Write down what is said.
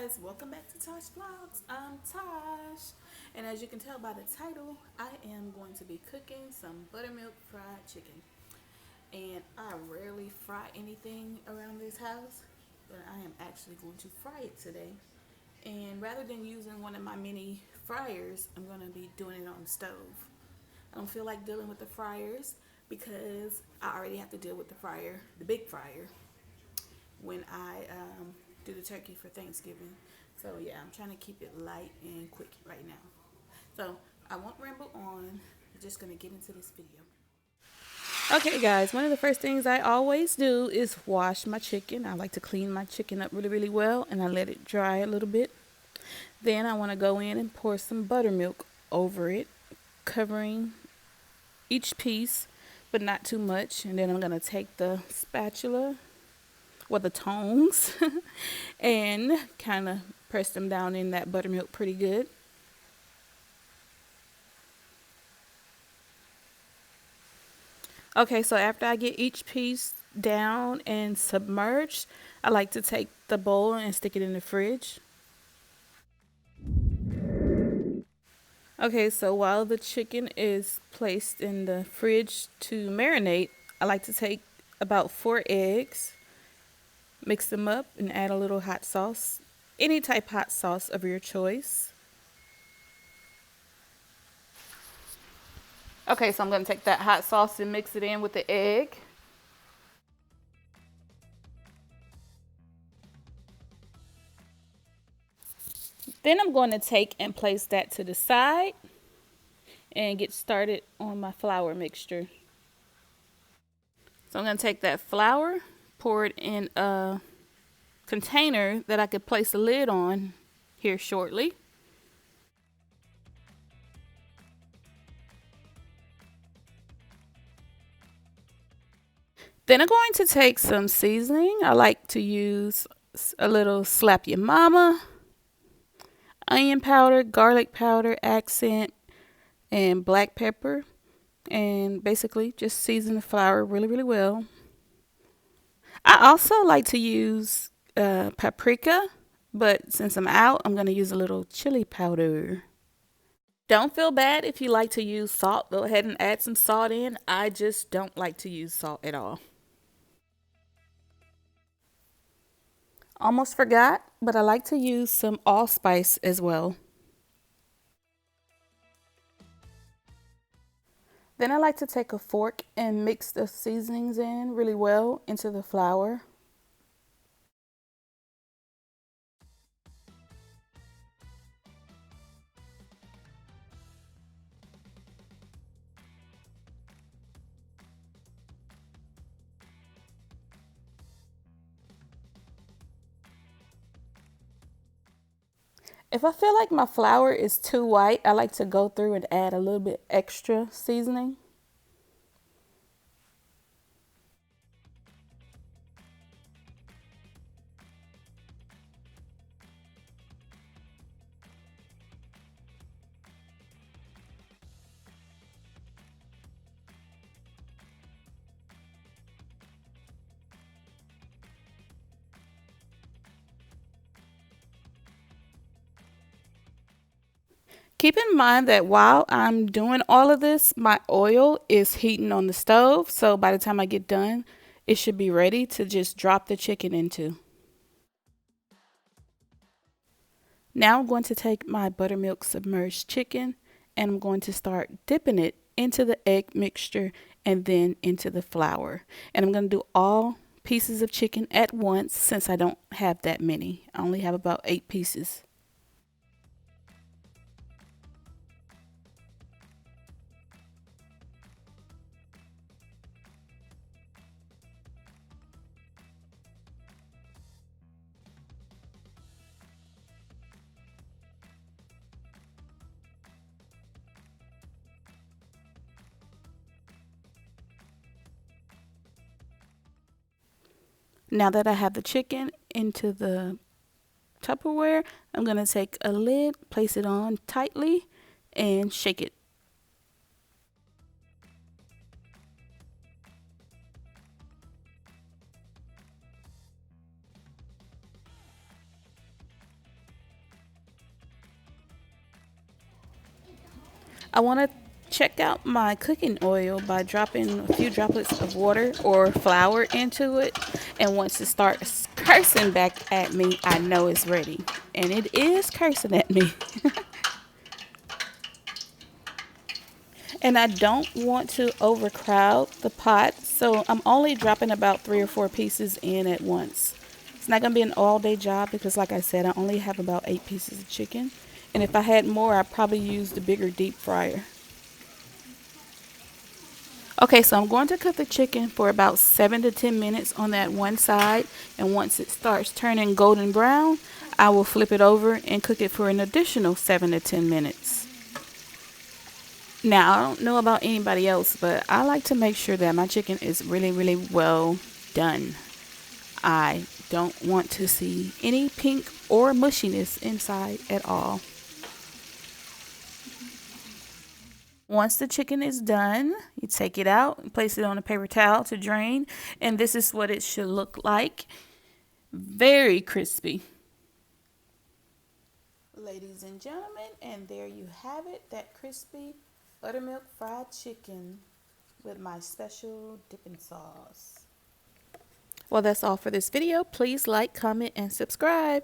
guys, welcome back to Tosh Vlogs. I'm Tosh, and as you can tell by the title, I am going to be cooking some buttermilk fried chicken. And I rarely fry anything around this house, but I am actually going to fry it today. And rather than using one of my mini fryers, I'm going to be doing it on the stove. I don't feel like dealing with the fryers because I already have to deal with the fryer, the big fryer, when I do the turkey for Thanksgiving. So yeah, I'm trying to keep it light and quick right now. So I won't ramble on. I'm just gonna get into this video. Okay, guys, one of the first things I always do is wash my chicken. I like to clean my chicken up really, really well, and I let it dry a little bit. Then I want to go in and pour some buttermilk over it, covering each piece, but not too much. And then I'm going to take the spatula or the tongs and kind of press them down in that buttermilk pretty good. Okay, so after I get each piece down and submerged, I like to take the bowl and stick it in the fridge. Okay, so while the chicken is placed in the fridge to marinate, I like to take about 4 eggs, mix them up, and add a little hot sauce. Any type hot sauce of your choice. Okay, so I'm going to take that hot sauce and mix it in with the egg. Then I'm going to take and place that to the side and get started on my flour mixture. So I'm going to take that flour, pour it in a container that I could place a lid on here shortly. Then I'm going to take some seasoning. I like to use a little Slap Your Mama, onion powder, garlic powder, accent, and black pepper. And basically just season the flour really, really well. I also like to use paprika, but since I'm out, I'm going to use a little chili powder. Don't feel bad if you like to use salt. Go ahead and add some salt in. I just don't like to use salt at all. Almost forgot, but I like to use some allspice as well. Then I like to take a fork and mix the seasonings in really well into the flour. If I feel like my flour is too white, I like to go through and add a little bit extra seasoning. Keep in mind that while I'm doing all of this, my oil is heating on the stove. So by the time I get done, it should be ready to just drop the chicken into. Now I'm going to take my buttermilk submerged chicken and I'm going to start dipping it into the egg mixture and then into the flour. And I'm going to do all pieces of chicken at once since I don't have that many. I only have about 8 pieces. Now that I have the chicken into the Tupperware, I'm going to take a lid, place it on tightly, and shake it. I want to check out my cooking oil by dropping a few droplets of water or flour into it. And once it starts cursing back at me, I know it's ready. And it is cursing at me. And I don't want to overcrowd the pot, so I'm only dropping about 3 or 4 pieces in at once. It's not going to be an all day job because, like I said, I only have about 8 pieces of chicken. And if I had more, I'd probably use the bigger deep fryer. Okay, so I'm going to cook the chicken for about 7 to 10 minutes on that one side. And once it starts turning golden brown, I will flip it over and cook it for an additional 7 to 10 minutes. Now, I don't know about anybody else, but I like to make sure that my chicken is really, really well done. I don't want to see any pink or mushiness inside at all. Once the chicken is done, you take it out and place it on a paper towel to drain, and this is what it should look like. Very crispy. Ladies and gentlemen, and there you have it, that crispy buttermilk fried chicken with my special dipping sauce. Well, that's all for this video. Please like, comment, and subscribe.